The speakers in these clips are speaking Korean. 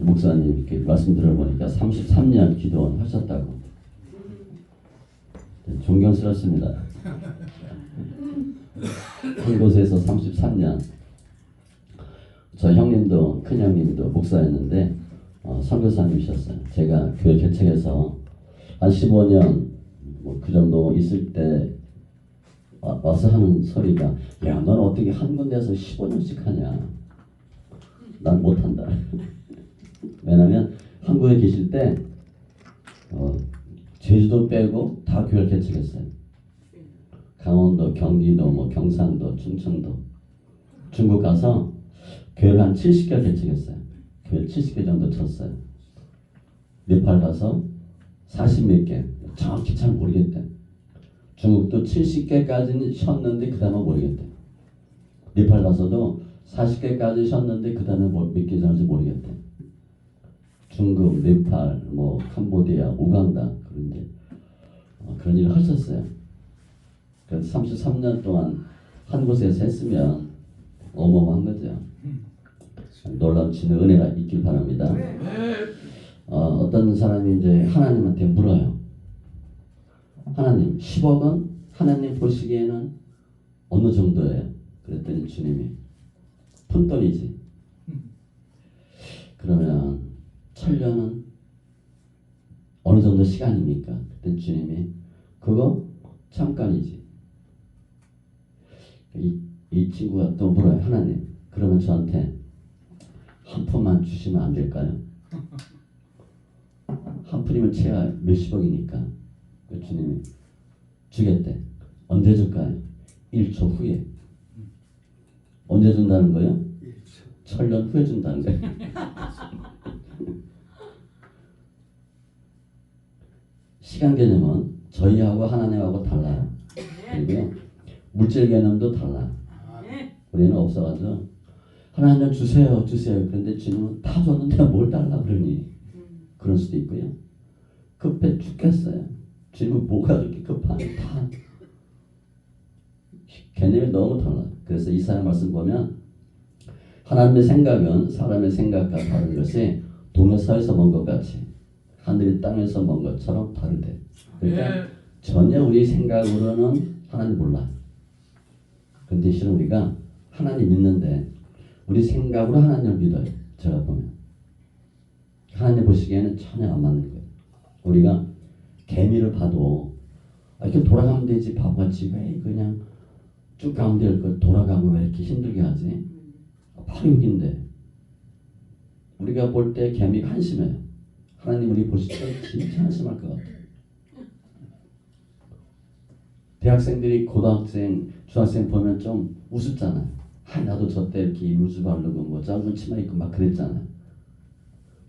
목사님 이렇게 말씀 들어보니까 33년 기도원 하셨다고. 존경스럽습니다. 한 곳에서 33년. 저 형님도 큰형님도 목사였는데 선교사님이셨어요. 제가 교회 개척해서 한 15년 뭐 그 정도 있을 때 와서 하는 소리가, 야, 넌 어떻게 한 군데에서 15년씩 하냐. 난 못한다. 왜냐면 한국에 계실 때 제주도 빼고 다 교회를 개척했어요. 강원도, 경기도, 뭐 경상도, 충청도. 중국 가서 교회를 한 70개 개척했어요. 교회 70개 정도 쳤어요. 네팔 가서 40몇 개. 정확히 잘 모르겠대. 중국도 70개까지는 쉬었는데 그 다음은 모르겠대. 네팔 가서도 40개까지 쉬었는데 그 다음에 몇 개 전인지 모르겠대. 중국, 네팔, 뭐 캄보디아, 우간다 그런데 그런 일을 하셨어요. 그래서 33년 동안 한 곳에서 했으면 어마어마한 거죠. 놀라운 주님의 은혜가 있길 바랍니다. 어떤 사람이 이제 하나님한테 물어요. 하나님, 10억은 하나님 보시기에는 어느 정도예요? 그랬더니 주님이 푼돈이지. 그러면 1000년은 어느 정도 시간입니까? 그때 주님이 그거 잠깐이지. 이 친구가 또 물어요. 하나님, 그러면 저한테 한 푼만 주시면 안 될까요? 한 푼이면 채야 몇십억이니까. 주님이 주겠대. 언제 줄까요? 1초 후에. 언제 준다는 거예요? 1000년 후에 준다는 거예요. 시간 개념은 저희하고 하나님하고 달라요. 그리고 물질 개념도 달라. 우리는 없어가지고 하나님 주세요 주세요. 그런데 주님은 다 줬는데 뭘 달라 그러니. 그럴 수도 있고요. 급해 죽겠어요. 주님은 뭐가 그렇게 급하니. 다 개념이 너무 달라. 그래서 이사야 말씀 보면 하나님의 생각은 사람의 생각과 다른 것이 동에서에서 먼 것 같이 하늘이 땅에서 먼 것처럼 다르대. 그러니까 전혀 우리 생각으로는 하나님 몰라. 그런데 실은 우리가 하나님 믿는데 우리 생각으로 하나님을 믿어요. 제가 보면 하나님 보시기에는 전혀 안 맞는 거예요. 우리가 개미를 봐도 이렇게 돌아가면 되지 바보같이 왜 그냥 쭉 가면 될 걸 돌아가면 왜 이렇게 힘들게 하지? 바로 여기인데 우리가 볼 때 개미가 한심해요. 하나님 우리 보실 때 진짜 한심할 것 같아요. 대학생들이 고등학생, 중학생 보면 좀 우습잖아요. 나도 저 때 이렇게 이루스 바르고 뭐 짧은 치마 입고 막 그랬잖아요.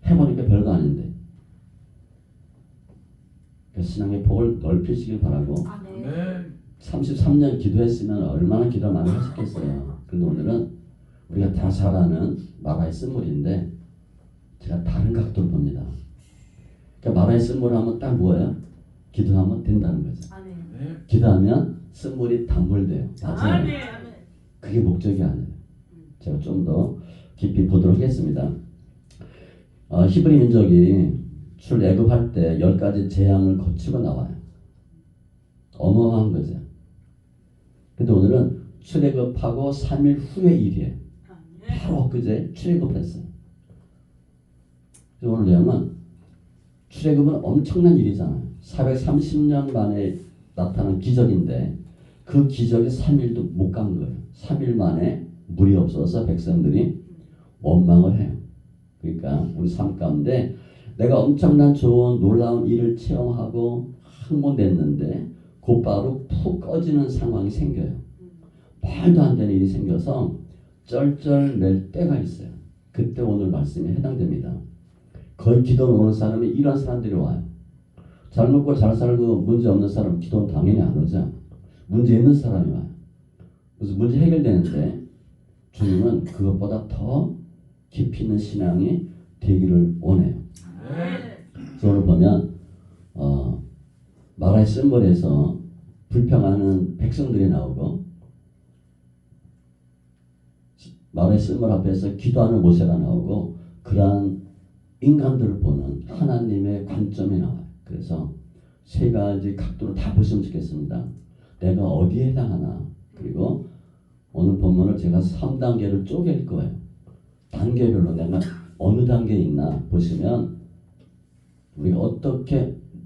해보니까 별거 아닌데. 신앙의 폭을 넓히시길 바라고. 33년 기도했으면 얼마나 기도 많이 하셨겠어요. 그런데 오늘은 우리가 다 잘 아는 마라의 쓴물인데 제가 다른 각도로 봅니다. 그러니까 마라의 쓴물 하면 딱 뭐예요? 기도하면 된다는 거죠. 기도하면 쓴물이 단물돼요. 맞아요. 그게 목적이 아니에요. 제가 좀 더 깊이 보도록 하겠습니다. 히브리 민족이 출애굽할 때 10가지 재앙을 거치고 나와요. 어마어마한 거죠. 근데 오늘은 출애굽하고 3일 후의 일이에요. 바로 엊그제 출애굽했어요. 오늘 내용은 출애굽은 엄청난 일이잖아요. 430년 만에 나타난 기적인데 그 기적이 3일도 못 간 거예요. 3일 만에 물이 없어서 백성들이 원망을 해요. 그러니까 우리 삶 가운데 내가 엄청난 좋은 놀라운 일을 체험하고 항모됐는데 곧바로 푹 꺼지는 상황이 생겨요. 말도 안 되는 일이 생겨서 쩔쩔맬 때가 있어요. 그때 오늘 말씀에 해당됩니다. 거의 기도를 오는 사람이 이런 사람들이 와요. 잘 먹고 잘 살고 문제 없는 사람 기도는 당연히 안 오죠. 문제 있는 사람이 와요. 그래서 문제 해결되는데 주님은 그것보다 더 깊이 있는 신앙이 되기를 원해요. 그래서 오늘 보면 마라의 쓴물에서 불평하는 백성들이 나오고 마라의 쓴물 앞에서 기도하는 모세가 나오고 그러한 인간들을 보는 하나님의 관점이 나와요. 그래서 세 가지 각도로 다 보시면 좋겠습니다. 내가 어디에 해당하나. 그리고 오늘 본문을 제가 3단계를 쪼갤 거예요. 단계별로 내가 어느 단계에 있나 보시면 우리가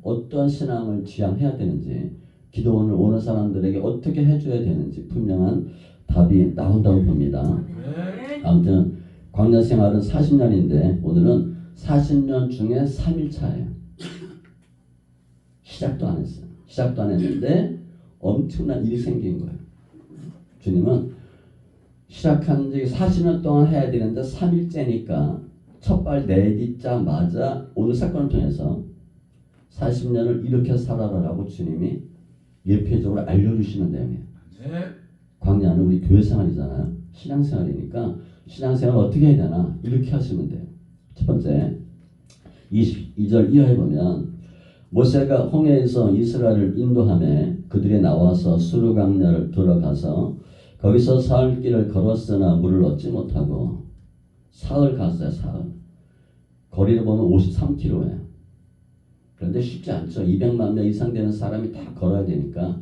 어떠한 신앙을 지향해야 되는지, 기도원을 오는 사람들에게 어떻게 해줘야 되는지 분명한 답이 나온다고 봅니다. 아무튼 광야 생활은 40년인데 오늘은 40년 중에 3일차예요. 시작도 안 했어요. 시작도 안 했는데 엄청난 일이 생긴 거예요. 주님은 시작한 지 40년 동안 해야 되는데 3일째니까 첫발 내딛자마자 오늘 사건을 통해서 40년을 이렇게 살아라라고 주님이 예표적으로 알려주시는 내용이에요. 광야는 우리 교회 생활이잖아요. 신앙생활이니까 신앙생활을 어떻게 해야 되나 이렇게 하시면 돼요. 첫 번째 22절 이하에 보면 모세가 홍해에서 이스라엘을 인도하며 그들이 나와서 수르 광야를 들어가서 거기서 사흘 길을 걸었으나 물을 얻지 못하고 사흘 갔어요. 사흘. 거리를 보면 53km예요. 그런데 쉽지 않죠. 200만 명 이상 되는 사람이 다 걸어야 되니까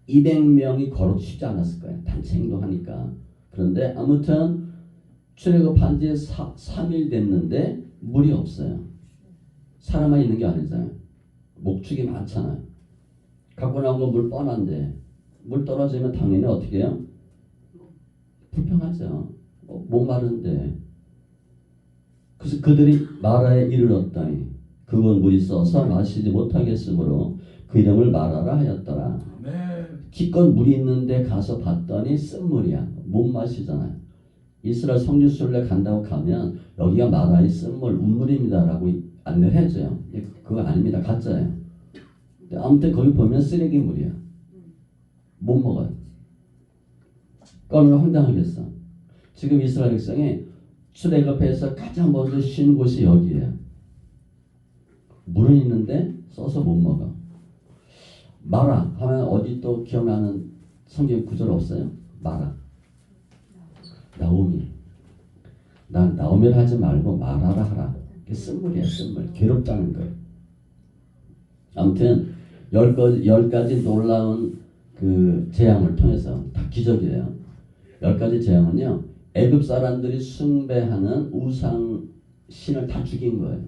200명이 걸어도 쉽지 않았을 거예요. 단체 행동하니까. 그런데 아무튼 출애굽한 지 3일 됐는데 물이 없어요. 사람만 있는 게 아니잖아요. 목축이 많잖아요. 갖고 나온 건 물 뻔한데 물 떨어지면 당연히 어떻게 해요? 불평하죠. 목마른데. 그래서 그들이 마라에 이르렀더니 그건 물이 써서 마시지 못하겠으므로 그 이름을 마라라 하였더라. 기껏 물이 있는데 가서 봤더니 쓴 물이야. 못 마시잖아요. 이스라엘 성지순례 간다고 가면 여기가 마라의 쓴물, 운물입니다라고 안내를 해줘요. 그거 아닙니다. 가짜예요. 아무튼 거기 보면 쓰레기 물이야. 못 먹어요. 얼마나 황당하겠어. 지금 이스라엘 백성이 출애굽해서 가장 먼저 쉰 곳이 여기예요. 물은 있는데 써서 못 먹어. 마라 하면 어디 또 기억나는 성경 구절 없어요? 마라. 나오미. 난 나오미를 하지 말고 마라라 하라. 그게 쓴물이야, 쓴물. 괴롭다는 거예요. 아무튼 10가지 놀라운 그 재앙을 통해서 다 기적이에요. 10가지 재앙은요, 애굽 사람들이 숭배하는 우상 신을 다 죽인 거예요.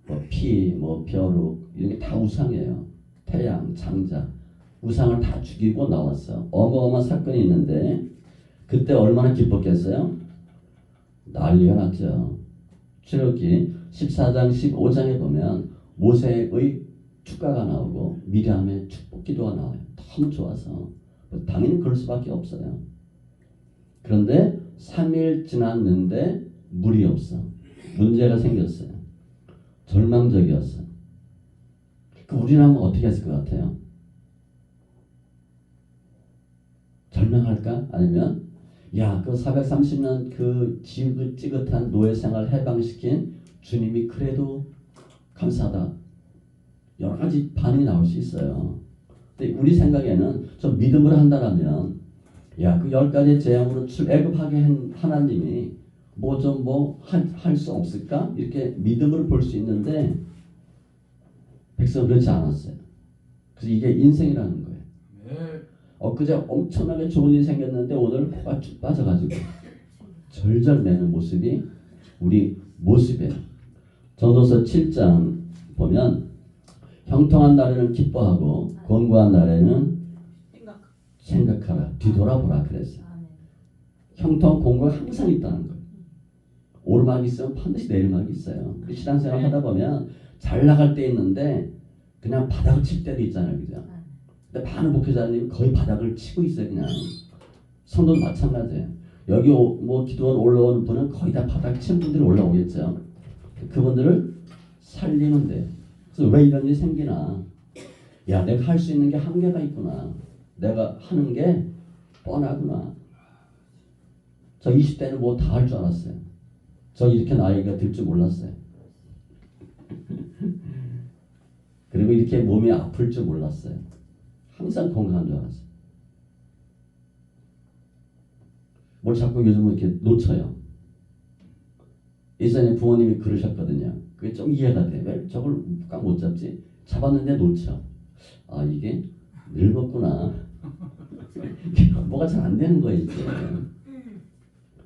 뭐 피, 뭐 벼룩 이런 게 다 우상이에요. 태양, 장자, 우상을 다 죽이고 나왔어. 어마어마한 사건이 있는데 그때 얼마나 기뻤겠어요? 난리가 났죠. 출애굽기 14장 15장에 보면 모세의 축가가 나오고 미리암의 축복기도가 나와요. 너무 좋아서 당연히 그럴 수밖에 없어요. 그런데 3일 지났는데 물이 없어. 문제가 생겼어요. 절망적이었어. 우리라면 어떻게 했을 것 같아요? 절망할까? 아니면 야, 그 430년 그 지긋지긋한 노예 생활 해방시킨 주님이 그래도 감사하다. 여러 가지 반응이 나올 수 있어요. 근데 우리 생각에는 좀 믿음으로 한다라면 야, 그 10가지 재앙으로 출애굽하게 한 하나님이 뭐 좀 할 수 없을까? 이렇게 믿음으로 볼 수 있는데 백성은 그렇지 않았어요. 그래서 이게 인생이라는 거예요. 엊그제 엄청나게 좋은 일이 생겼는데 오늘 코가 쭉 빠져가지고 절절매는 모습이 우리 모습이에요. 전도서 7장 보면 형통한 날에는 기뻐하고 권고한 날에는 생각하라. 뒤돌아보라 그랬어요. 형통 공고가 항상 있다는 거예요. 오르막이 있으면 반드시 내리막이 있어요. 신앙생활 하다 보면 잘 나갈 때 있는데 그냥 바닥을 칠 때도 있잖아요. 그죠? 근데 많은 목회자님 거의 바닥을 치고 있어요. 그냥 성도도 마찬가지예요. 여기 뭐 기도원 올라오는 분은 거의 다 바닥 친 분들이 올라오겠죠. 그분들을 살리면 돼요. 그래서 왜 이런 일이 생기나? 야, 내가 할 수 있는 게 한계가 있구나. 내가 하는 게 뻔하구나. 저 20대는 뭐 다 할 줄 알았어요. 저 이렇게 나이가 들 줄 몰랐어요. 그리고 이렇게 몸이 아플 줄 몰랐어요. 항상 건강한 줄 알았어요. 뭘 자꾸 요즘은 이렇게 놓쳐요. 예전에 부모님이 그러셨거든요. 이해가 돼. 왜 저걸 꽉 못 잡지? 잡았는데 놓쳐. 아 이게 늙었구나. 뭐가 잘 안 되는 거예요 이제.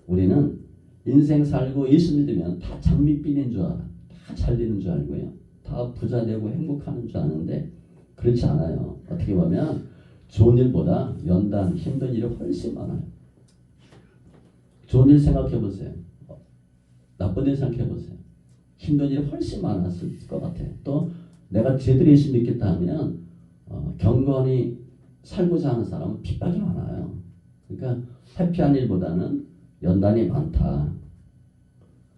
우리는 인생 살고 예수 믿으면 다 장밋빛인 줄 알아. 다 잘 되는 줄 알고요. 다 부자 되고 행복하는 줄 아는데 그렇지 않아요. 어떻게 보면 좋은 일보다 연단 힘든 일이 훨씬 많아요. 좋은 일 생각해 보세요. 나쁜 일 생각해 보세요. 힘든 일이 훨씬 많았을 것 같아요. 또 내가 제대로 예수 믿겠다 하면 경건히 살고자 하는 사람은 핍박이 많아요. 그러니까 해피한 일보다는 연단이 많다.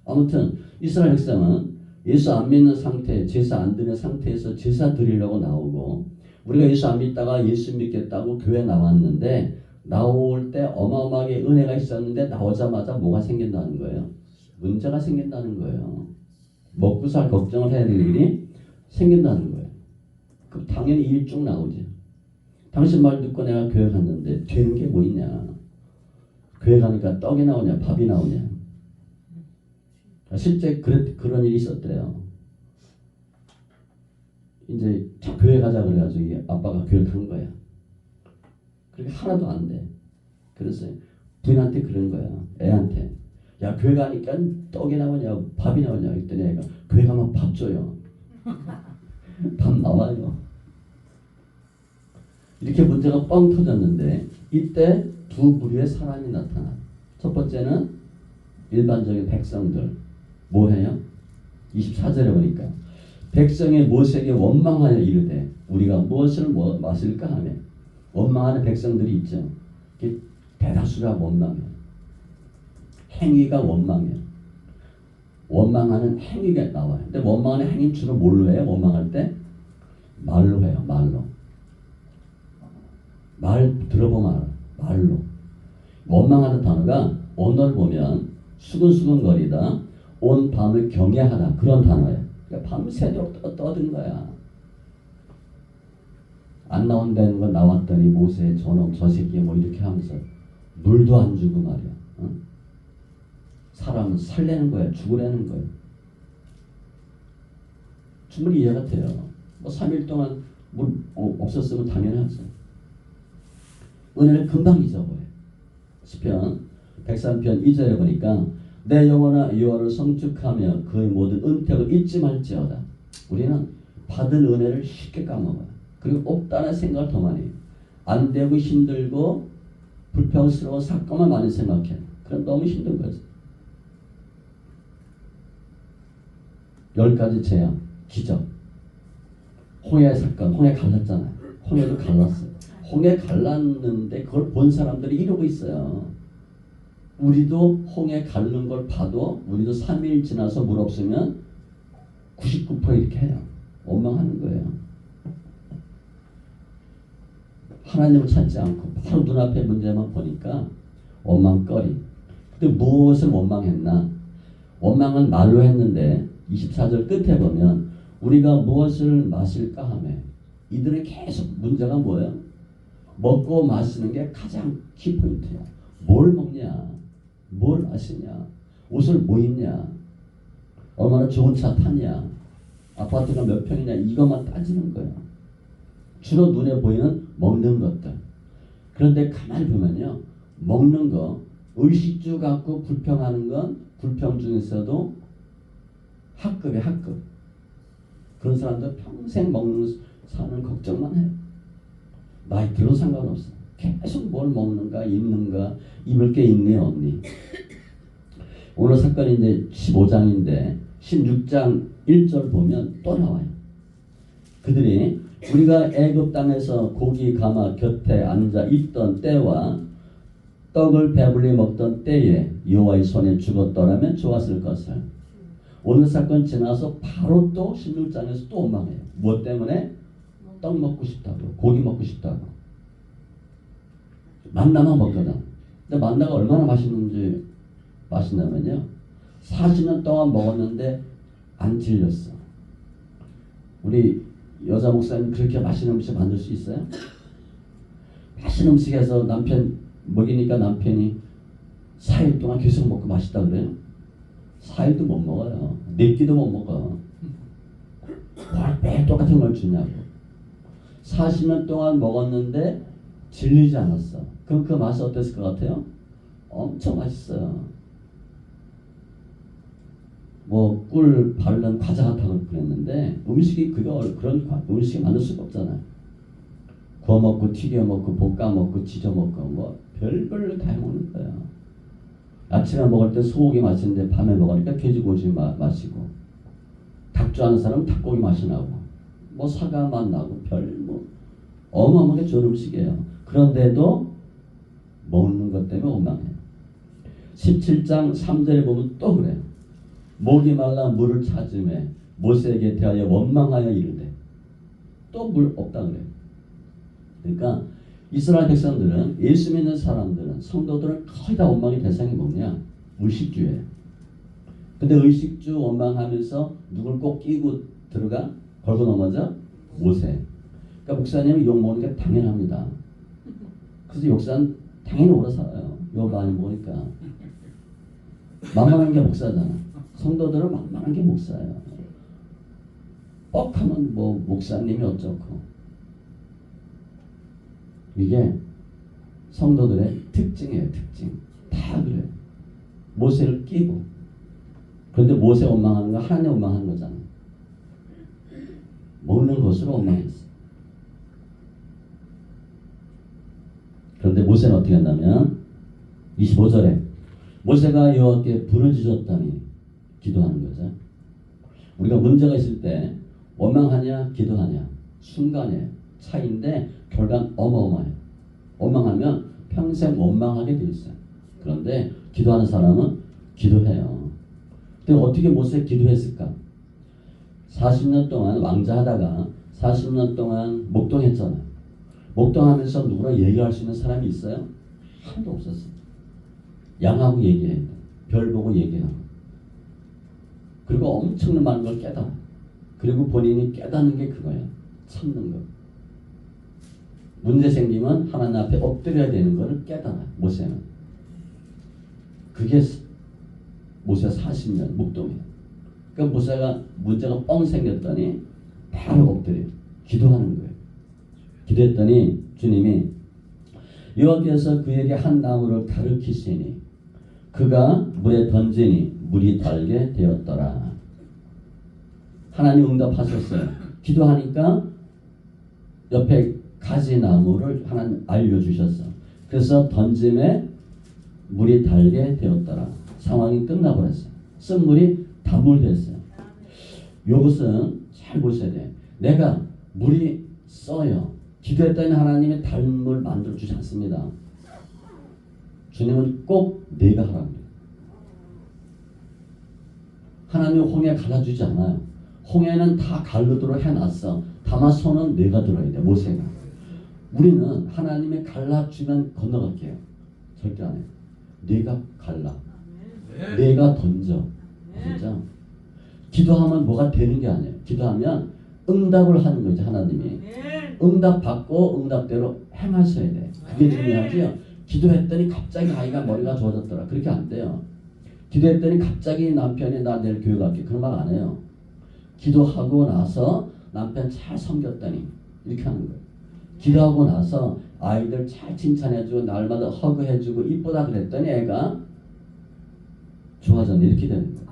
아무튼 이스라엘 백성은 예수 안 믿는 상태, 제사 안 드리는 상태에서 제사 드리려고 나오고 우리가 예수 안 믿다가 예수 믿겠다고 교회 나왔는데 나올 때 어마어마하게 은혜가 있었는데 나오자마자 뭐가 생긴다는 거예요? 문제가 생긴다는 거예요. 먹고 살 걱정을 해야 될 일이 생긴다는 거예요. 그럼 당연히 일 쭉 나오지. 당신 말 듣고 내가 교회 갔는데 되는 게 뭐 있냐? 교회 가니까 떡이 나오냐 밥이 나오냐. 실제 그런 일이 있었대요. 이제 교회 가자 그래가지고 아빠가 교회 간 거야. 그렇게 하나도 안 돼. 그래서 부인한테 그런 거야. 애한테. 야 교회 가니까 떡이 나오냐 밥이 나오냐 했더니 애가 교회 가면 밥 줘요. 밥 나와요. 이렇게 문제가 뻥 터졌는데 이때 두 부류의 사람이 나타나. 첫 번째는 일반적인 백성들. 뭐 해요? 24절에 보니까 백성의 모세에게 원망하여 이르되 우리가 무엇을 마실까 하며 원망하는 백성들이 있죠. 대다수가 원망해. 행위가 원망해. 원망하는 행위가 나와요. 근데 원망하는 행위는 주로 뭘로 해요? 원망할 때 말로 해요. 말로. 말 들어보면 알아. 말로. 원망하는 단어가 언어를 보면 수근수근거리다. 온 밤을 경외하다. 그런 단어예요. 그러니까 밤새도록 떠든 거야. 안 나온다는 건 나왔더니 모세 저놈 저 새끼 뭐 이렇게 하면서 물도 안 주고 말이야. 어? 사람은 살려는 거야. 죽으려는 거야. 충분히 이해가 돼요. 뭐 3일 동안 물 없었으면 당연하죠. 은혜를 금방 잊어버려. 시편 103편 2절에 보니까 내 영혼아 여호와를 성축하며 그의 모든 은택을 잊지 말지어다. 우리는 받은 은혜를 쉽게 까먹어요. 그리고 없다는 생각을 더 많이 해요. 안 되고 힘들고 불평스러운 사건만 많이 생각해요. 그럼 너무 힘든 거죠. 10가지 재앙, 기적. 홍해 사건, 홍해 갈랐잖아요. 홍해도 갈랐어요. 홍해 갈랐는데 그걸 본 사람들이 이러고 있어요. 우리도 홍해 갈른 걸 봐도 우리도 3일 지나서 물 없으면 99% 이렇게 해요. 원망하는 거예요. 하나님을 찾지 않고 바로 눈앞에 문제만 보니까 원망거리. 근데 무엇을 원망했나? 원망은 말로 했는데 24절 끝에 보면 우리가 무엇을 마실까 하며 이들은 계속 문제가 뭐예요? 먹고 마시는 게 가장 키포인트야. 뭘 먹냐? 뭘 마시냐? 옷을 뭐 입냐? 얼마나 좋은 차 타냐? 아파트가 몇 평이냐? 이것만 따지는 거야. 주로 눈에 보이는 먹는 것들. 그런데 가만히 보면요. 먹는 거, 의식주 갖고 불평하는 건 불평 중에서도 학급이야, 학급. 그런 사람들 평생 먹는 사는 걱정만 해. 나이 들어 상관없어. 계속 뭘 먹는가, 입는가, 입을 게 있니, 없니. 오늘 사건이 이제 15장인데 16장 1절 보면 또 나와요. 그들이 우리가 애굽 땅에서 고기 가마 곁에 앉아 있던 때와 떡을 배불리 먹던 때에 여호와의 손에 죽었더라면 좋았을 것을. 오늘 사건 지나서 바로 또 16장에서 또 원망해요. 무엇 때문에? 떡 먹고 싶다고, 고기 먹고 싶다고. 만나만 먹거든. 근데 만나가 얼마나 맛있냐면요. 40년 동안 먹었는데 안 질렸어. 우리 여자 목사님 그렇게 맛있는 음식 만들 수 있어요? 맛있는 음식에서 남편 먹이니까 남편이 4일 동안 계속 먹고 맛있다 그래요? 4일도 못 먹어요. 4끼도 못 먹어. 매일 똑같은 걸 주냐고. 40년 동안 먹었는데 질리지 않았어. 그럼 그 맛이 어땠을 것 같아요? 엄청 맛있어요. 뭐 꿀 바른 과자 같다고 그랬는데 음식이 그런 음식이 만들 수가 없잖아요. 구워 먹고 튀겨 먹고 볶아 먹고 지져 먹고 뭐 별걸 다 해먹는 거예요. 아침에 먹을 때 소고기 맛있는데 밤에 먹으니까 돼지고기 맛이고, 닭 좋아하는 사람은 닭고기 맛이 나고, 뭐 사과 맛 나고, 뭐 어마어마하게 좋은 음식이에요. 그런데도 먹는 것 때문에 원망해요. 17장 3절에 보면 또 그래요. 목이 말라 물을 찾음에 모세에게 대하여 원망하여 이르되, 또 물 없다 그래요. 그러니까 이스라엘 백성들은, 예수 믿는 사람들은, 성도들은 거의 다 원망의 대상이 뭐냐? 의식주예요. 근데 의식주 원망하면서 누굴 꼭 끼고 들어가? 걸고 넘어져? 모세. 그러니까 목사님이 욕 먹는 게 당연합니다. 그래서 목사는 당연히 오래 살아요. 욕 많이 먹으니까. 만만한 게 목사잖아. 성도들은 만만한 게 목사예요. 뻑하면 뭐 목사님이 어쩌고. 이게 성도들의 특징이에요. 특징. 다 그래요. 모세를 끼고. 그런데 모세 원망하는 거 하나님 원망하는 거잖아요. 먹는 것으로 원망했어. 그런데 모세는 어떻게 했냐면 25절에 모세가 여호와께 부르짖었더니 기도하는 거죠. 우리가 문제가 있을 때 원망하냐 기도하냐 순간의 차이인데 결과는 어마어마해요. 원망하면 평생 원망하게 돼 있어요. 그런데 기도하는 사람은 기도해요. 근데 어떻게 모세 기도했을까? 40년 동안 왕자하다가 40년 동안 목동했잖아요. 목동하면서 누구랑 얘기할 수 있는 사람이 있어요? 하나도 없었어요. 양하고 얘기해요. 별 보고 얘기하고. 그리고 엄청난 많은 걸 깨달아. 그리고 본인이 깨닫는 게 그거예요. 참는 거. 문제 생기면 하나님 앞에 엎드려야 되는 거를 깨달아요. 모세는. 그게 모세 40년 목동이에요. 그러니까 모세가 문제가 뻥 생겼더니 바로 엎드려 기도하는 거예요. 기도했더니 주님이 여호와께서 그에게 한 나무를 가르치시니 그가 물에 던지니 물이 달게 되었더라. 하나님 응답하셨어요. 기도하니까 옆에 가지 나무를 하나님 알려주셨어. 그래서 던짐에 물이 달게 되었더라. 상황이 끝나버렸어요. 쓴 물이 단물 됐어요. 이것은 잘 보셔야 돼요. 내가 물이 써요. 기도했더니 하나님이 단물 만들어 주지 않습니다. 주님은 꼭 내가 하라고 해요. 하나님이 홍해 갈라주지 않아요. 홍해는 다 갈르도록 해놨어. 다만 손은 내가 들어야 돼. 모세가. 우리는 하나님이 갈라주면 건너갈게요. 절대 안 해요. 내가 갈라. 내가 던져. 진짜. 기도하면 뭐가 되는 게 아니에요. 기도하면 응답을 하는 거죠. 하나님이. 응답 받고 응답대로 행하셔야 돼. 그게 중요하지요. 기도했더니 갑자기 아이가 머리가 좋아졌더라. 그렇게 안 돼요. 기도했더니 갑자기 남편이 나 내일 교회 갈게. 그런 말 안 해요. 기도하고 나서 남편 잘 섬겼더니 이렇게 하는 거예요. 기도하고 나서 아이들 잘 칭찬해주고 날마다 허그해주고 이쁘다 그랬더니 애가 좋아졌네. 이렇게 되는 거예요.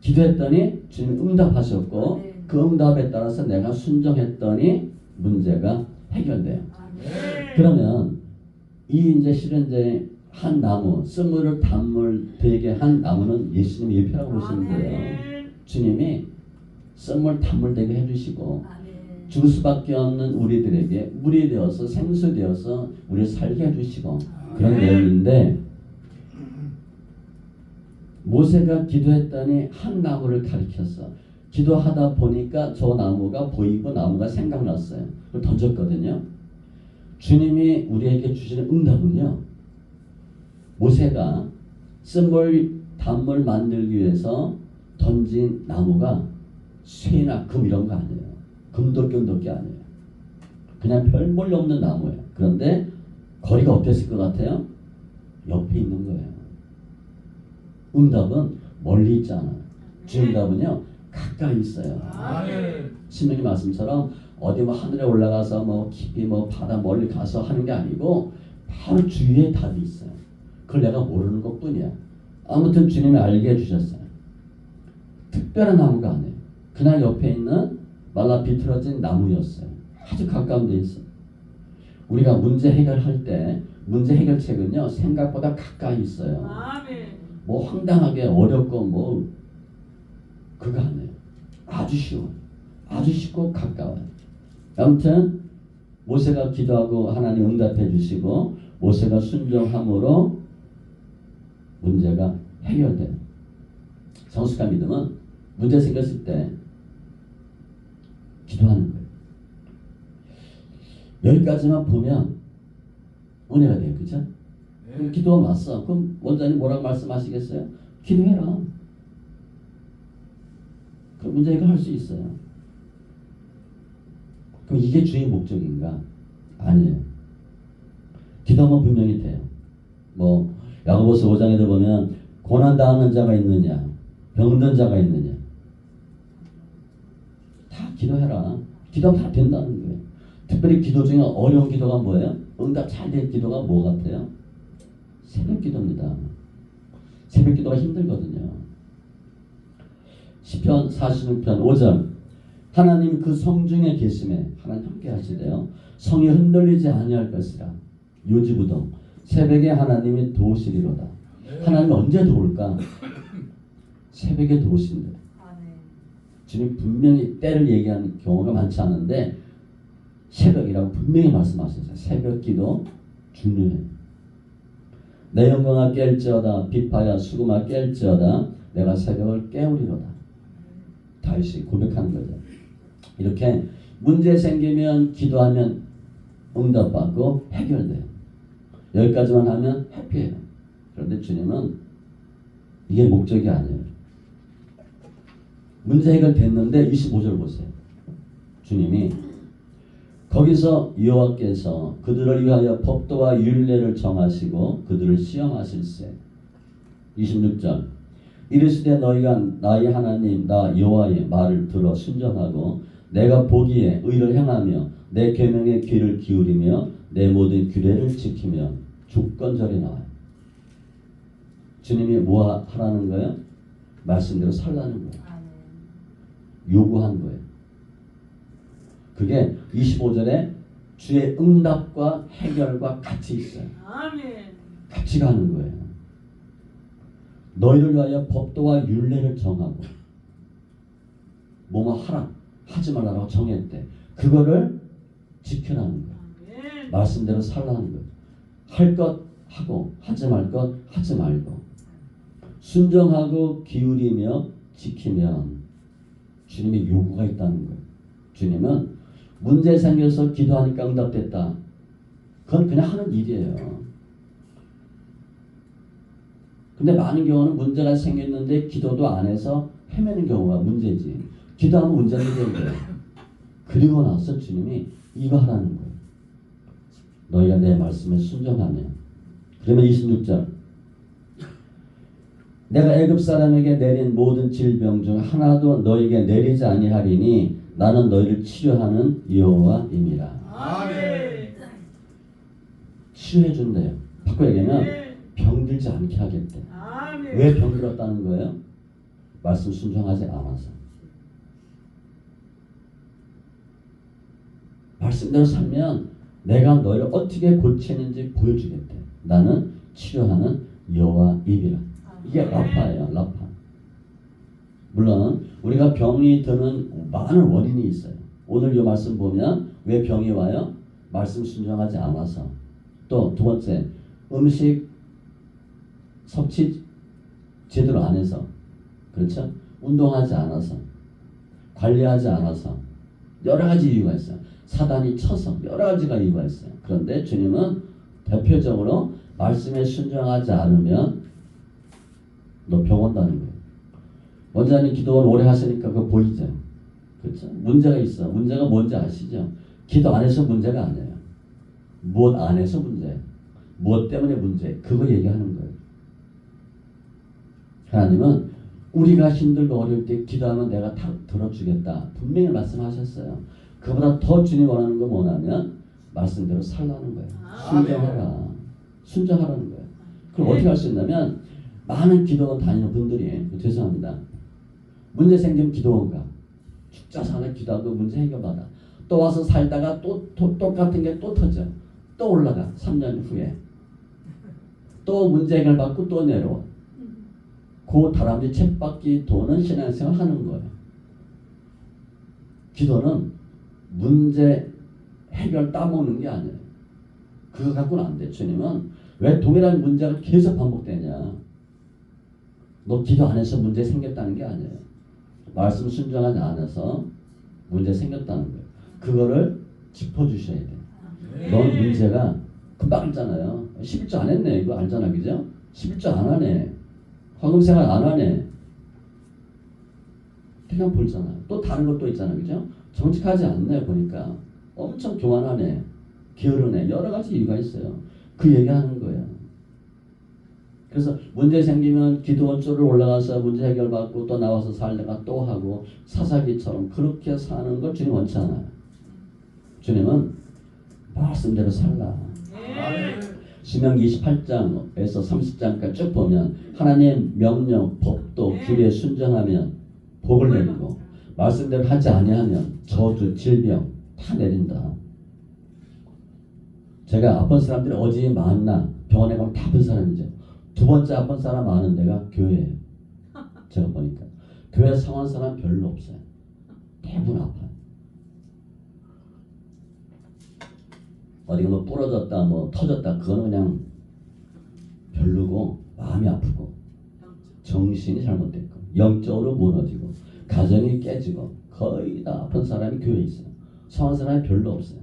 기도했더니 주님이 응답하셨고 그 응답에 따라서 내가 순종했더니 문제가 해결돼요. 그러면 이 이제 실은 이제 한 나무, 쓴물을 단물 되게 한 나무는 예수님의 일표라고 보시면 돼요. 주님이 쓴물 단물 되게 해주시고 죽을 수밖에 없는 우리들에게 물이 되어서 생수 되어서 우리를 살게 해주시고 그런 내용인데, 모세가 기도했더니 한 나무를 가리켰어. 기도하다 보니까 저 나무가 보이고 나무가 생각났어요. 그걸 던졌거든요. 주님이 우리에게 주시는 응답은요, 모세가 쓴물 단물 만들기 위해서 던진 나무가 쇠나 금 이런 거 아니에요. 금도끼 아니에요. 그냥 별 볼일 없는 나무예요. 그런데 거리가 어땠을 것 같아요? 옆에 있는 거예요. 응답은 멀리 있지 않아요. 주 응답은요 가까이 있어요. 아멘. 신명기 말씀처럼 어디 뭐 하늘에 올라가서 뭐 깊이 뭐 바다 멀리 가서 하는 게 아니고 바로 주위에 답이 있어요. 그걸 내가 모르는 것뿐이야. 아무튼 주님이 알게 해주셨어요. 특별한 나무가 아니에요. 그냥 옆에 있는 말라 비틀어진 나무였어요. 아주 가까운 데 있어요. 우리가 문제 해결할 때 문제 해결책은요 생각보다 가까이 있어요. 아멘. 뭐 황당하게 어렵고 뭐 그거 아니에요. 아주 쉬워요. 아주 쉽고 가까워요. 아무튼 모세가 기도하고 하나님 응답해 주시고 모세가 순종함으로 문제가 해결돼요. 성숙한 믿음은 문제 생겼을 때 기도하는 거예요. 여기까지만 보면 은혜가 돼요. 그죠? 네. 기도가 맞어. 그럼 원장님 뭐라고 말씀하시겠어요? 기도해라. 그 문제 해결할 수 있어요. 그럼 이게 주의 목적인가? 아니에요. 기도하면 분명히 돼요. 뭐 야고보서 5장에도 보면 고난당하는 자가 있느냐 병든 자가 있느냐 다 기도해라. 기도하면 다 된다는 거예요. 특별히 기도 중에 어려운 기도가 뭐예요? 응답 잘 된 기도가 뭐 같아요? 새벽 기도입니다. 새벽 기도가 힘들거든요. 시편 46편 5절 하나님 그 성중에 계심에 하나님 함께 하시래요. 성이 흔들리지 아니할 것이라. 요지부동 새벽에 하나님이 도우시리로다. 하나님 언제 도울까? 새벽에 도우신대. 주님 분명히 때를 얘기하는 경우가 많지 않은데 새벽이라고 분명히 말씀하셨어요. 새벽 기도 중요해요. 내 영광아 깰지어다 비파야 수금아 깰지어다 내가 새벽을 깨우리로다. 다윗이 고백하는 거죠. 이렇게 문제 생기면 기도하면 응답받고 해결돼요. 여기까지만 하면 해피해요. 그런데 주님은 이게 목적이 아니에요. 문제 해결됐는데 25절 보세요. 주님이 거기서 여호와께서 그들을 위하여 법도와 율례를 정하시고 그들을 시험하실세. 26절 이르시되 너희가 나의 하나님 나 여호와의 말을 들어 순종하고 내가 보기에 의를 행하며 내 계명에 귀를 기울이며 내 모든 규례를 지키면 주권절이 나와요. 주님이 뭐 하라는 거예요? 말씀대로 살라는 거예요. 요구한 거예요. 그게 25절에 주의 응답과 해결과 같이 있어요. 같이 가는 거예요. 너희를 위하여 법도와 율례를 정하고 뭐뭐 하라 하지 말라고 정했대. 그거를 지켜라는 거예요. 말씀대로 살라는 거예요. 할 것 하고 하지 말 것 하지 말고 순종하고 기울이며 지키면 주님의 요구가 있다는 거예요. 주님은 문제 생겨서 기도하니까 응답됐다. 그건 그냥 하는 일이에요. 근데 많은 경우는 문제가 생겼는데 기도도 안 해서 헤매는 경우가 문제지. 기도하면 문제는 해결돼요. 그리고 나서 주님이 이거 하라는 거예요. 너희가 내 말씀에 순종하면. 그러면 26절 내가 애굽 사람에게 내린 모든 질병 중 하나도 너에게 내리지 아니하리니 나는 너희를 치료하는 여호와임이라. 아멘. 치료해 준대요. 바꿔 얘기하면 병들지 않게 하겠대. 아멘. 왜 병들었다는 거예요? 말씀 순종하지 않아서. 말씀대로 살면 내가 너희를 어떻게 고치는지 보여주겠대. 나는 치료하는 여호와임이라. 이게 라파예요. 라파. 물론 우리가 병이 드는 많은 원인이 있어요. 오늘 이 말씀 보면 왜 병이 와요? 말씀 순종하지 않아서. 또 두 번째 음식 섭취 제대로 안 해서. 그렇죠? 운동하지 않아서. 관리하지 않아서. 여러 가지 이유가 있어요. 사단이 쳐서 여러 가지가 이유가 있어요. 그런데 주님은 대표적으로 말씀에 순종하지 않으면 너 병 온다는 거예요. 원장님 기도를 오래 하시니까 그거 보이죠? 그렇죠? 문제가 있어. 문제가 뭔지 아시죠? 기도 안 해서 문제가 아니에요. 무엇 안 해서 문제예요. 무엇 때문에 문제? 그거 얘기하는 거예요. 하나님은 우리가 힘들고 어려울 때 기도하면 내가 다 들어주겠다. 분명히 말씀하셨어요. 그보다 더 주님 원하는 건 뭐냐면 말씀대로 살라는 거예요. 순종하라. 순종하라는 거예요. 그럼 어떻게 할 수 있냐면 많은 기도원 다니는 분들이 죄송합니다. 문제 생기면 기도원 가. 죽자서 하나 기도하고 문제 해결받아. 또 와서 살다가 또 똑같은 게 또 터져. 또 올라가. 3년 후에. 또 문제 해결받고 또 내려와. 그 다람쥐 쳇바퀴 도는 신앙생활 하는 거예요. 기도는 문제 해결 따먹는 게 아니에요. 그거 갖고는 안 돼. 주님은 왜 동일한 문제가 계속 반복되냐. 너 기도 안 해서 문제 생겼다는 게 아니에요. 말씀 순종하지 않아서 문제 생겼다는 거예요. 그거를 짚어주셔야 돼요. 넌 문제가 금방 알잖아요. 11조 안 했네. 이거 알잖아. 그죠? 11조 안 하네. 헌금생활 안 하네. 그냥 볼잖아요. 또 다른 것도 있잖아요. 그죠? 정직하지 않네. 보니까 엄청 교만하네. 게으르네. 여러 가지 이유가 있어요. 그 얘기하는 거예요. 그래서 문제 생기면 기도원 쪽으로 올라가서 문제 해결받고 또 나와서 살다가 또 하고 사사기처럼 그렇게 사는 걸 주님 원치 않아요. 주님은 말씀대로 살라. 신명기 28장에서 30장까지 쭉 보면 하나님의 명령, 법도, 규례에 순종하면 복을 내리고 말씀대로 하지 아니하면 저주, 질병 다 내린다. 제가 아픈 사람들이 어디에 많나 병원에 가면 다 아픈 사람이죠. 두 번째 아픈 사람 많은 데가 교회예요. 제가 보니까 교회 상한 사람 별로 없어요. 대부분 아파요. 어디가 뭐 부러졌다 뭐 터졌다 그거는 그냥 별로고 마음이 아프고 정신이 잘못됐고 영적으로 무너지고 가정이 깨지고 거의 다 아픈 사람이 교회에 있어요. 성한 사람이 별로 없어요.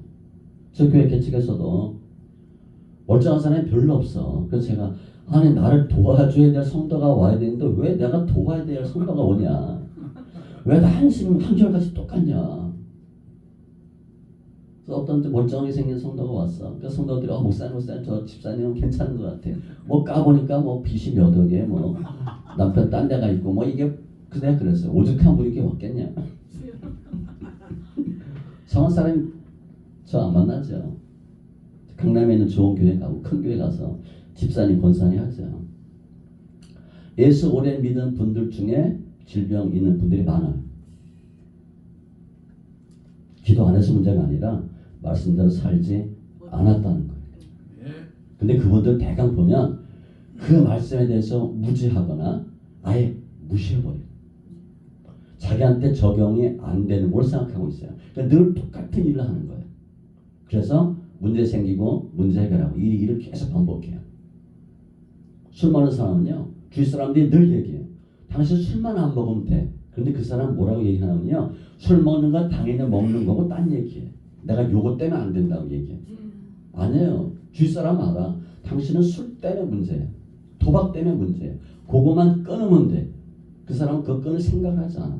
저 교회 개척에서도 멀쩡한 사람이 별로 없어. 그래서 제가 아니 나를 도와줘야 될 성도가 와야 되는데 왜 내가 도와야 될 성도가 오냐. 왜 나 한결같이 똑같냐. 그래서 어떤 멀쩡하게 생긴 성도가 왔어. 그 성도들이 목사님 저 집사님은 괜찮은 것 같아. 뭐 까보니까 뭐 빚이 몇 억에 뭐 남편 딴 데가 있고 뭐 이게 그냥 그랬어요. 오죽한 분이 이렇게 왔겠냐. 성한 사람이 저 안 만나죠. 강남에 있는 좋은 교회 가고 큰 교회 가서 집사님 권사님 하죠. 예수 오래 믿은 분들 중에 질병 있는 분들이 많아요. 기도 안 해서 문제가 아니라 말씀대로 살지 않았다는 거예요. 근데 그분들 대강 보면 그 말씀에 대해서 무지하거나 아예 무시해버려요. 자기한테 적용이 안 되는 걸 생각하고 있어요. 그러니까 늘 똑같은 일을 하는 거예요. 그래서 문제 생기고 문제 해결하고 이 일을 계속 반복해요. 술 먹는 사람은요. 주위 사람들이 늘 얘기해요. 당신 술만 안 먹으면 돼. 그런데 그 사람 뭐라고 얘기하냐면요. 술 먹는 건 당연히 먹는 거고 딴 얘기해. 내가 요거 때문에 안 된다고 얘기해. 아니에요. 주위 사람 알아. 당신은 술 때문에 문제야. 도박 때문에 문제야. 그거만 끊으면 돼. 그 사람은 그거 끊을 생각을 하지 않아.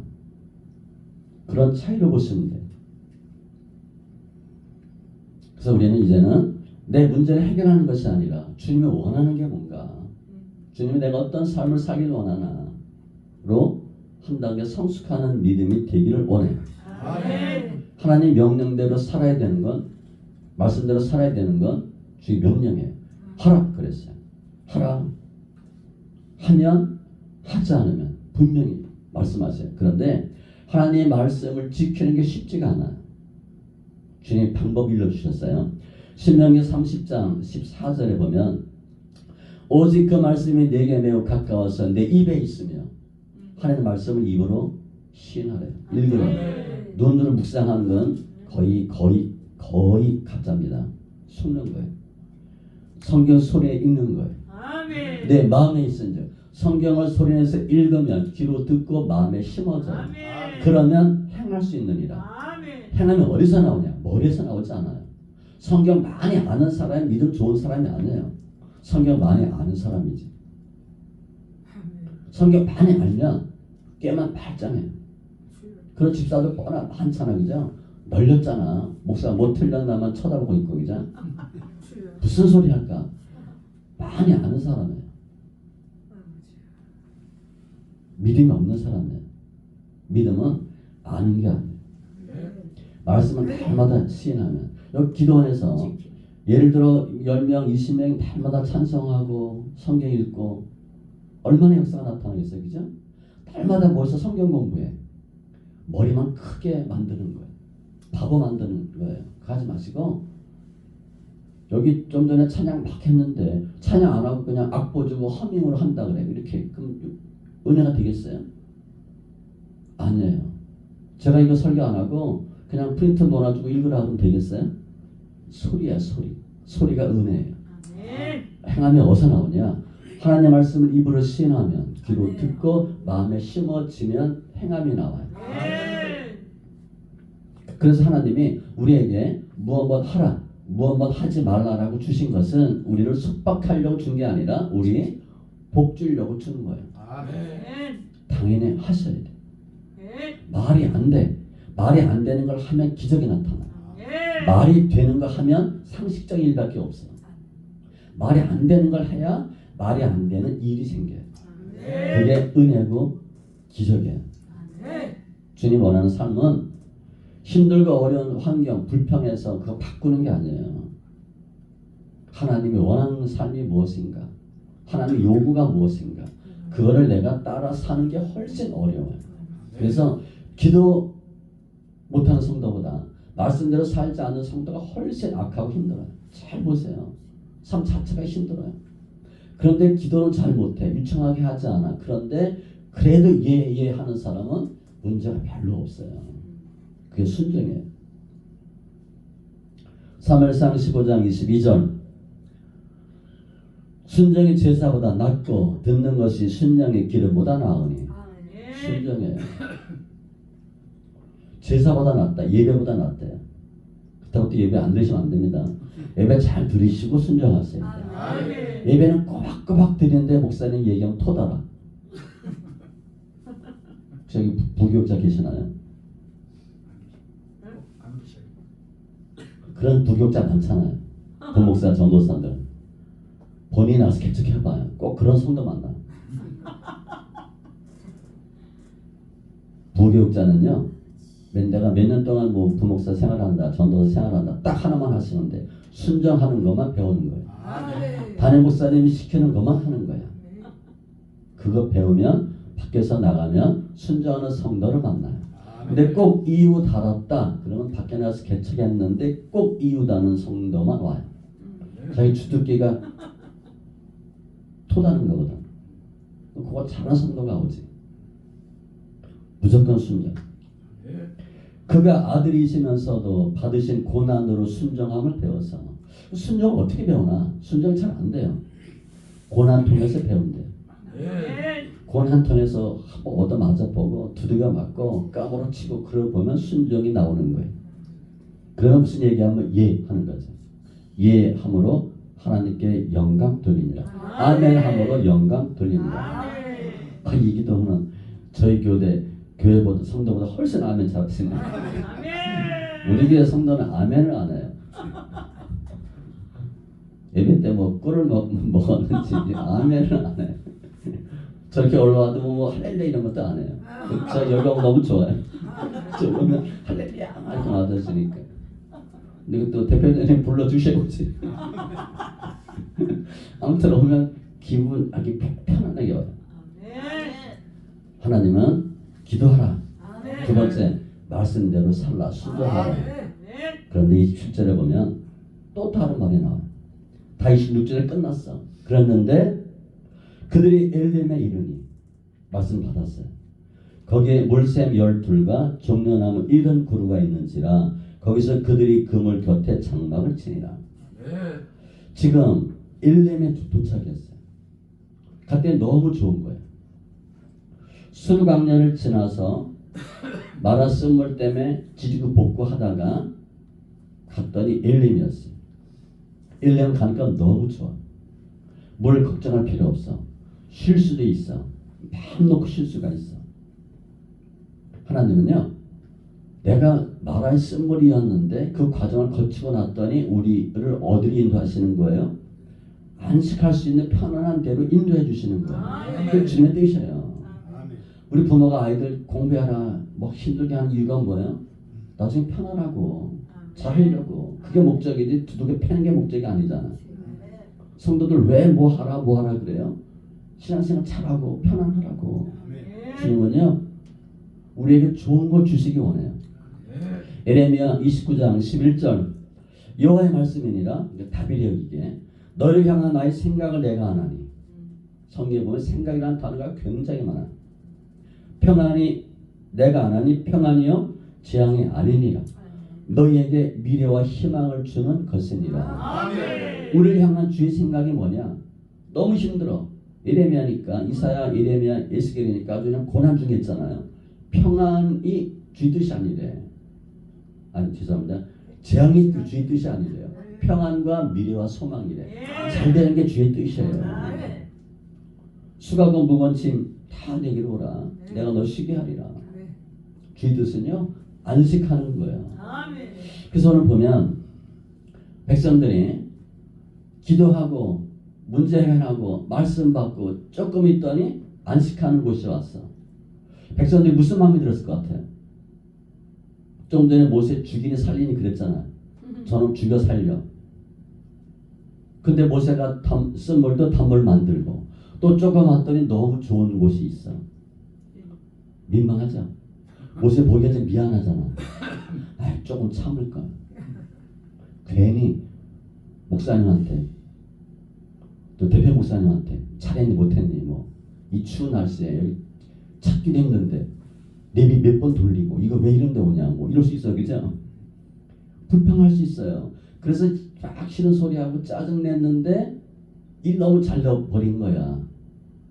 그런 차이로 보시면 돼. 그래서 우리는 이제는 내 문제를 해결하는 것이 아니라 주님이 원하는 게 뭔가, 주님이 내가 어떤 삶을 살길 원하나로 한다는 게 성숙하는 믿음이 되기를 원해요. 하나님 명령대로 살아야 되는 건, 말씀대로 살아야 되는 건 주의 명령이에요. 하라 그랬어요. 하라. 하면 하지 않으면 분명히 말씀하세요. 그런데 하나님의 말씀을 지키는 게 쉽지가 않아요. 주님이 방법 일러주셨어요. 신명기 30장 14절에 보면 오직 그 말씀이 내게 매우 가까워서 내 입에 있으며 하나님의 말씀을 입으로 시인하래요. 읽으래요. 눈으로 묵상하는 건 거의 가짜입니다. 숨는 거예요. 성경 소리에 읽는 거예요. 내 마음에 있은즉 성경을 소리내서 읽으면 귀로 듣고 마음에 심어져요. 그러면 행할 수 있느니라. 행하면 어디서 나오냐? 머리에서 나오지 않아요. 성경 많이 아는 사람이 믿음 좋은 사람이 아니에요. 성경 많이 아는 사람이지. 성경 많이 알면 꽤만 발전해요. 그런 집사도 뻔하 많잖아. 그죠? 널렸잖아. 목사가 뭐 틀렸나만 쳐다보고 있고. 그죠? 무슨 소리 할까? 많이 아는 사람이에요. 믿음이 없는 사람이에요. 믿음은 아는 게 아니에요. 말씀을 날마다 시인하면 여기 기도원에서 예를 들어 10명, 20명이 날마다 찬송하고 성경 읽고 얼마나 역사가 나타나겠어요. 그죠? 날마다 모여서 성경 공부해. 머리만 크게 만드는 거예요. 바보 만드는 거예요. 그거 하지 마시고 여기 좀 전에 찬양 막 했는데 찬양 안 하고 그냥 악보 주고 허밍으로 한다 그래. 이렇게 그럼 은혜가 되겠어요? 아니에요. 제가 이거 설교 안 하고 그냥 프린트 놓아주고 읽으라 하면 되겠어요? 소리야 소리. 소리가 은혜예요. 행함이 어디서 나오냐? 하나님의 말씀을 입으로 시인하면 귀로 듣고 마음에 심어지면 행함이 나와요. 그래서 하나님이 우리에게 무엇 하라, 무엇 하지 말라라고 주신 것은 우리를 속박하려고 준 게 아니라 우리 복 주려고 주는 거예요. 당연히 하셔야 돼. 말이 안 돼. 말이 안 되는 걸 하면 기적이 나타나요. 말이 되는 걸 하면 상식적인 일밖에 없어. 말이 안 되는 걸 해야 말이 안 되는 일이 생겨요. 그게 은혜고 기적이에요. 주님 원하는 삶은 힘들고 어려운 환경, 불평해서 그거 바꾸는 게 아니에요. 하나님이 원하는 삶이 무엇인가? 하나님의 요구가 무엇인가? 그거를 내가 따라 사는 게 훨씬 어려워요. 그래서 기도 못하는 성도보다 말씀대로 살지 않는 성도가 훨씬 악하고 힘들어요. 잘 보세요. 삶 자체가 힘들어요. 그런데 기도는 잘 못해. 유창하게 하지 않아. 그런데 그래도 예 하는 사람은 문제가 별로 없어요. 그게 순종이에요. 사무엘상 15장 22절 순종이 제사보다 낫고 듣는 것이 순종의 기름보다 나으니 순종이에요. 제사보다 낫다. 예배보다 낫대요. 그렇다고 또 예배 안 드리시면 안 됩니다. 예배 잘 들으시고 순종하세요. 예배는 꼬박꼬박 드리는데 목사님 얘기하면 토달아. 혹시 여기 부교육자 계시나요? 그런 부교육자 많잖아요. 부목사, 전도사들. 본인이 나서 개척해봐요. 꼭 그런 성도 만나요. 부교육자는요. 내가 몇 년 동안 뭐 부목사 생활한다, 전도사 생활한다. 딱 하나만 하시는데 순종하는 것만 배우는 거예요. 담임 목사님이 시키는 것만 하는 거야. 그거 배우면 밖에서 나가면 순종하는 성도를 만나요. 근데 꼭 이유 달았다. 그러면 밖에 나가서 개척했는데 꼭 이유 다는 성도만 와요. 자기 주특기가 토다는 거거든. 그거 잘하는 성도가 오지. 무조건 순종. 그가 아들이시면서도 받으신 고난으로 순종함을 배워서 순종을 어떻게 배우나? 순종이 잘 안 돼요. 고난 통해서 배운대요. 고난 통해서 한번 얻어맞아보고 두들겨 맞고 까무러치고 그러고 보면 순종이 나오는 거예요. 그럼 무슨 얘기하면 예 하는 거죠. 예 함으로 하나님께 영광 돌리니라. 아멘 함으로 영광 돌리니라. 이 기도는 저희 교회보다 성도보다 훨씬 아멘 잘하시네. 우리 교회 성도는 아멘을 안 해요. 예배 때 뭐 꿀을 먹었는지 아멘을 안 해요. 저렇게 올라와도 뭐 할렐루야 이런 것도 안 해요. 저 여기 오면 너무 좋아요. 저 오면 할렐루야 이렇게 맞아주니까. 근데 또 대표님 불러주셔야지. 아무튼 오면 기분 아주 편안하게 와요. 하나님은 기도하라. 두 번째 말씀대로 살라. 순종하라. 그런데 27절에 보면 또 다른 말이 나와요. 다 26절에 끝났어. 그랬는데 그들이 엘림에 이르니 말씀 받았어요. 거기에 물샘 12과 종려나무 70그루가 있는지라 거기서 그들이 그물 곁에 장막을 치니라. 지금 엘림에 도착했어요. 그때 너무 좋은 거예요. 수르강년을 지나서 마라 쓴물 때문에 지지고 볶고 하다가 갔더니 엘림이었어요. 엘림 가니까 너무 좋아. 뭘 걱정할 필요 없어. 쉴 수도 있어. 맘 놓고 쉴 수가 있어. 하나님은요. 내가 마라의 쓴물이었는데 그 과정을 거치고 났더니 우리를 어디로 인도하시는 거예요? 안식할 수 있는 편안한 데로 인도해 주시는 거예요. 그게 주님의 뜻이에요. 우리 부모가 아이들 공부하라 뭐 힘들게 하는 이유가 뭐예요? 나중에 편안하고 잘하려고. 그게 목적이지 두둑에 패는 게 목적이 아니잖아. 성도들 왜 뭐 하라 그래요? 신앙생활 잘하고 편안하라고. 주님은요 우리에게 좋은 걸 주시기 원해요. 에레미야 29장 11절 여호와의 말씀이니라. 다윗이 여기게 너를 향한 나의 생각을 내가 아나니. 성경에 보면 생각이라는 단어가 굉장히 많아요. 평안이 내가 아나니 평안이요 재앙이 아니니라. 너희에게 미래와 희망을 주는 것이니라. 아멘. 우리를 향한 주의 생각이 뭐냐? 너무 힘들어. 예레미야니까 이사야, 예레미야, 에스겔이니까 아주 그냥 고난 중에 있잖아요. 평안이 주의 뜻이 아니래. 아니 죄송합니다. 재앙이 주의 뜻이 아니래요. 평안과 미래와 소망이래. 잘 되는 게 주의 뜻이에요. 수가공 무건침 다 내게로 오라. 내가 너 쉬게 하리라. 주의 뜻은요 안식하는 거예요. 그래서 오늘 보면 백성들이 기도하고 문제 해결하고 말씀 받고 조금 있더니 안식하는 곳이 왔어. 백성들이 무슨 마음이 들었을 것 같아요? 좀 전에 모세 죽이니 살리니 그랬잖아요. 저놈 죽여 살려. 근데 모세가 쓴 물도 단물 만들고 또 조금 왔더니 너무 좋은 곳이 있어. 민망하죠? 모세 보기가 좀 미안하잖아. 아이, 조금 참을걸. 괜히 목사님한테 또 대표 목사님한테 잘했니 못했니 뭐 이 추운 날씨에 여기 찾기도 힘든데 내비 몇 번 돌리고 이거 왜 이런 데 오냐 뭐 이럴 수 있어요. 그죠? 불평할 수 있어요. 그래서 막 싫은 소리하고 짜증냈는데 일 너무 잘 넣어버린 거야.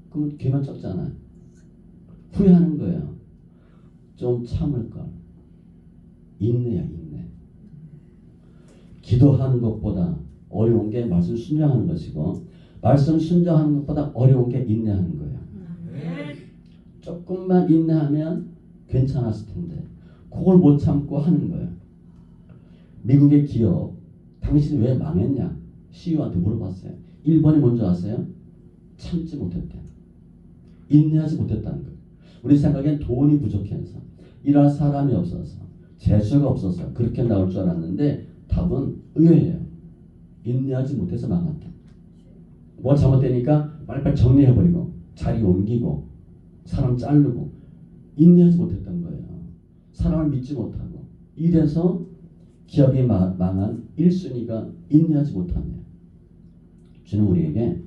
그럼 걔만 적잖아. 후회하는 거예요. 좀 참을걸. 인내야 인내. 기도하는 것보다 어려운 게 말씀 순종하는 것이고 말씀 순종하는 것보다 어려운 게 인내하는 거예요. 조금만 인내하면 괜찮았을 텐데 그걸 못 참고 하는 거예요. 미국의 기업 당신이 왜 망했냐? CEO한테 물어봤어요. 1번이 먼저 왔어요. 참지 못했대. 인내하지 못했다는 거예요. 우리 생각엔 돈이 부족해서 일할 사람이 없어서 재수가 없어서 그렇게 나올 줄 알았는데 답은 의외예요. 인내하지 못해서 망했다. 뭐 잘못되니까 빨리빨리 정리해버리고 자리 옮기고 사람 자르고 인내하지 못했던 거예요. 사람을 믿지 못하고 이래서 기업이 망한 1순위가 인내하지 못하네요. 주는 우리에게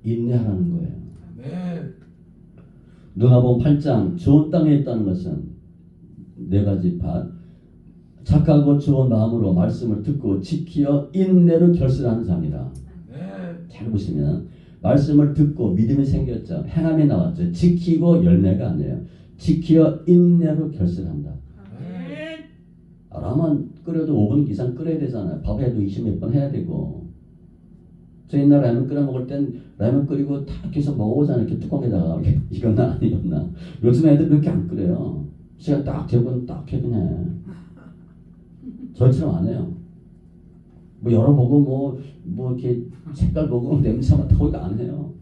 인내하라는 거예요. 누가복음 8장 좋은 땅에 있다는 것은 네 가지 밭 착하고 좋은 마음으로 말씀을 듣고 지키어 인내로 결실하는 자입니다. 잘 보시면 말씀을 듣고 믿음이 생겼죠. 행함이 나왔죠. 지키고 열매가 아니에요. 지키어 인내로 결실한다. 라면 끓여도 5분 이상 끓여야 되잖아요. 밥해도 20몇 번 해야 되고. 저 옛날 라면 끓여 먹을 땐 라면 끓이고 다 계속 먹어보잖아요. 이렇게 뚜껑에다가 익었나 안 익었나. 요즘 애들 그렇게 안 끓여요. 시간 딱 재고 딱 해 그냥. 저희처럼 안 해요. 뭐 열어보고 뭐 이렇게 색깔 보고 냄새 맡아보고 이거 안 해요.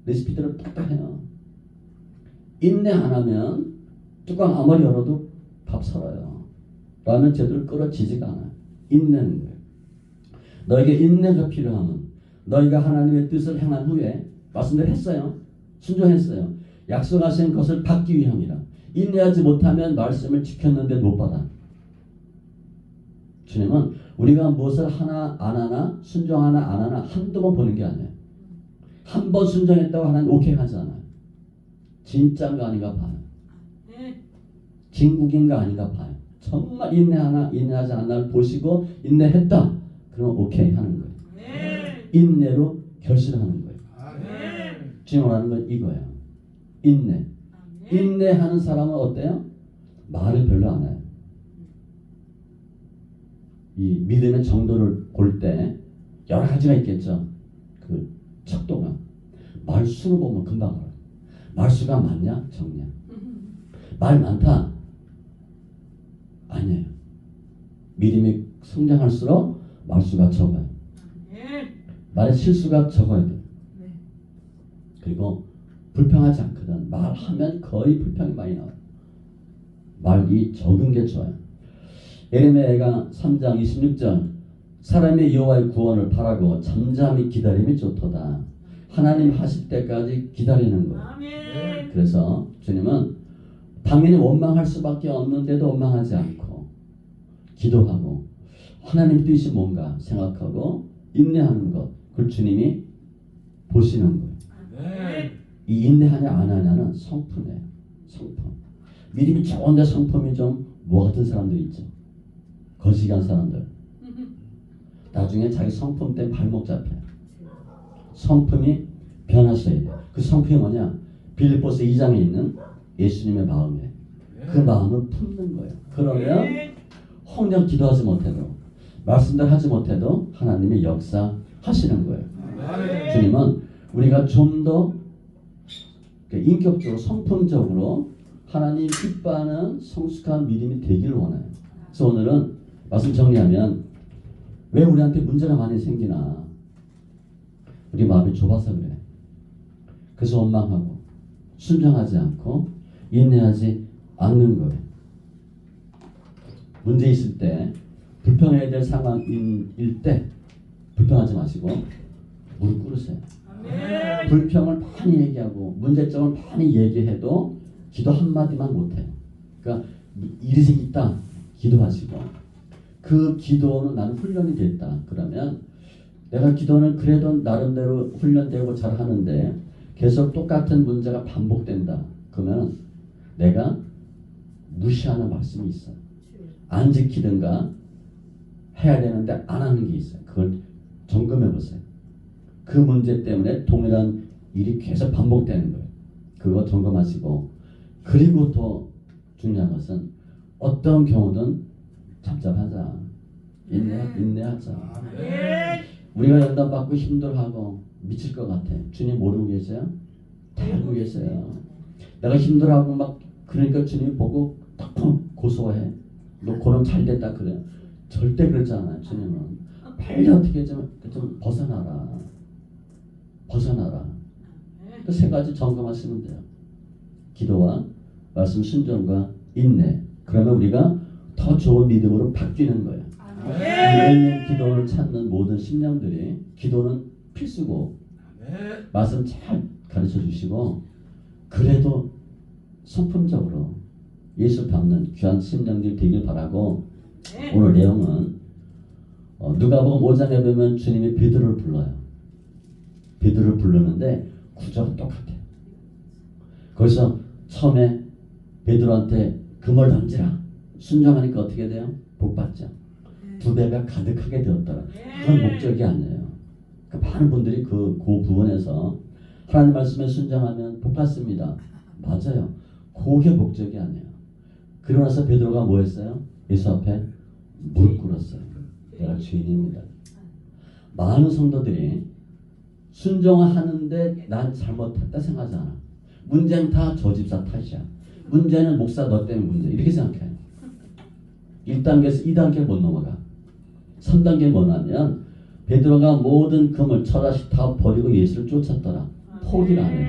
레시피대로 딱딱 해요. 인내 안 하면 뚜껑 아무리 열어도 밥 설어요. 라면 제대로 끓여지지가 않아요. 인내는 거예요. 너에게 인내가 필요하면 너희가 하나님의 뜻을 행한 후에 말씀대로 했어요. 순종했어요. 약속하신 것을 받기 위함이라. 인내하지 못하면 말씀을 지켰는데 못 받아. 주님은 우리가 무엇을 하나 안 하나 순종하나 안 하나 한두 번 보는 게 아니에요. 한 번 순종했다고 하나님 오케이 하지 않아요. 진짜인가 아닌가 봐요. 진국인가 아닌가 봐요. 정말 인내하나 인내하지 않나를 보시고 인내했다. 그럼 오케이 하는 거예요. 인내로 결실하는 거예요. 주님 원하는 건 이거예요. 인내. 인내하는 사람은 어때요? 말을 별로 안 해요. 이 믿음의 정도를 볼 때 여러 가지가 있겠죠. 그 척도가 말수로 보면 금방 알아요. 말수가 많냐 적냐. 말 많다 아니에요. 믿음이 성장할수록 말수가 적어요. 말의 실수가 적어야 돼요. 그리고 불평하지 않거든. 말하면 거의 불평이 많이 나와요. 말이 적은 게 좋아요. 예레미야가 3장 26절 사람의 여호와의 구원을 바라고 잠잠히 기다림이 좋도다. 하나님 하실 때까지 기다리는 거예요. 아멘. 그래서 주님은 당연히 원망할 수밖에 없는데도 원망하지 않고 기도하고 하나님 뜻이 뭔가 생각하고 인내하는 것, 그걸 주님이 보시는 거예요. 아멘. 이 인내하냐 안 하냐는 성품이에요. 성품. 믿음이 좋은데 성품이 좀 뭐 같은 사람들 있죠. 거시기한 사람들. 나중에 자기 성품 때문에 발목 잡혀요. 성품이 변하셔야 돼요. 그 성품이 뭐냐? 빌립보서 2장에 있는 예수님의 마음이에요. 그 마음을 품는 거예요. 그러면 혹력 기도하지 못해도 말씀대로 하지 못해도 하나님의 역사하시는 거예요. 아멘. 주님은 우리가 좀 더 인격적으로 성품적으로 하나님 기뻐하는 성숙한 믿음이 되기를 원해요. 그래서 오늘은 말씀 정리하면 왜 우리한테 문제가 많이 생기나? 우리 마음이 좁아서 그래. 그래서 원망하고 순종하지 않고 인내하지 않는 거예요. 문제 있을 때 불평해야 될 상황일 때 불평하지 마시고 무릎 꿇으세요. 아멘. 불평을 많이 얘기하고 문제점을 많이 얘기해도 기도 한마디만 못해요. 그러니까 일이 있다 기도하시고 그 기도는 나는 훈련이 됐다. 그러면 내가 기도는 그래도 나름대로 훈련되고 잘하는데 계속 똑같은 문제가 반복된다. 그러면 내가 무시하는 말씀이 있어요. 안 지키든가 해야 되는데 안 하는 게 있어요. 그걸 점검해 보세요. 그 문제 때문에 동일한 일이 계속 반복되는 거예요. 그거 점검하시고 그리고 더 중요한 것은 어떤 경우든 잠잠하자. 인내하자. 아멘. 우리가 연단받고 힘들어하고 미칠 것 같아. 주님 모르고 계세요? 다 알고 계세요. 내가 힘들어하고 막 그러니까 주님이 보고 딱 고소해. 너 그럼 잘 됐다 그래요. 절대 그러지 않아요. 주님은 빨리 어떻게 좀 벗어나라. 벗어나라. 그 세 가지 점검하시면 돼요. 기도와 말씀 순종과 인내. 그러면 우리가 더 좋은 믿음으로 바뀌는 거예요. 하나님 기도를 찾는 모든 심령들이 기도는 필수고 말씀 잘 가르쳐 주시고 그래도 성품적으로 예수 닮는 귀한 심령들이 되길 바라고 오늘 내용은 누가복음 5장에 보면 주님이 베드로를 불러요. 베드로를 부르는데 구조가 똑같아요. 거기서 처음에 베드로한테 금을 던지라. 순종하니까 어떻게 돼요? 복 받죠. 2배가 가득하게 되었더라. 그건 목적이 아니에요. 그러니까 많은 분들이 그 부분에서 하나님 말씀에 순종하면 복 받습니다. 맞아요. 그게 목적이 아니에요. 그러고 나서 베드로가 뭐 했어요? 예수 앞에 무릎 꿇었어요. 내가 죄인입니다. 많은 성도들이 순종하는데 난 잘못했다 생각하지 않아. 문제는 다 저 집사 탓이야. 문제는 목사 너 때문에 문제. 이렇게 생각해요. 1단계에서 2단계 못 넘어가. 3단계 뭐냐면 베드로가 모든 금을 처다시 다 버리고 예수를 쫓았더라. 포기를 안 해요.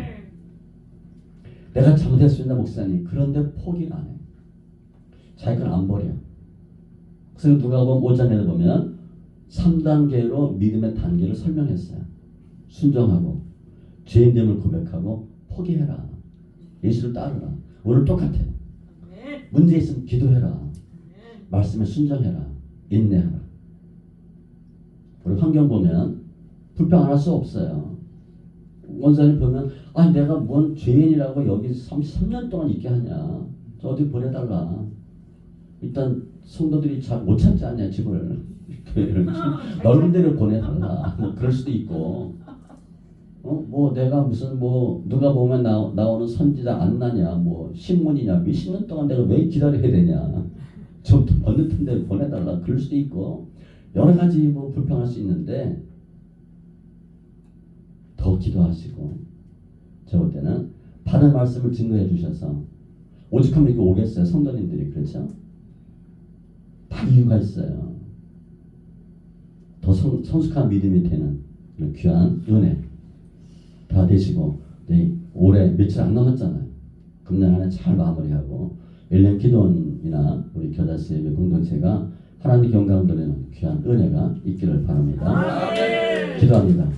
내가 잘못했습니다 목사님. 그런데 포기를 안 해요. 자기 건 안 버려. 그래서 누가복음 5장에 보면 3단계로 믿음의 단계를 설명했어요. 순종하고 죄인됨을 고백하고 포기해라. 예수를 따르라. 오늘 똑같아요. 문제 있으면 기도해라. 말씀에 순종해라. 인내하라. 우리 환경 보면 불평 안 할 수 없어요. 원사님 보면 내가 뭔 죄인이라고 여기 33년 동안 있게 하냐. 저 어디 보내달라. 일단 성도들이 잘 못 참지 않냐 집을. 넓은 데를 보내달라. 뭐 그럴 수도 있고 뭐 내가 무슨 뭐 누가 보면 나오는 선지자 안 나냐 뭐 신문이냐 몇십 년 동안 내가 왜 기다려야 되냐 좀 어느 데 보내달라 그럴 수도 있고 여러 가지 뭐 불평할 수 있는데 더 기도하시고 저 볼 때는 받은 말씀을 증거해 주셔서 오죽하면 이게 오겠어요. 성도님들이 그렇죠? 다 이유가 있어요. 더 성숙한 믿음이 되는 귀한 은혜 다 되시고 네, 올해 며칠 안 남았잖아요. 금년 안에 잘 마무리하고 엘렘 기도원이나 우리 교다스 예배 공동체가 하나님 경강 돌리는 귀한 은혜가 있기를 바랍니다. 기도합니다.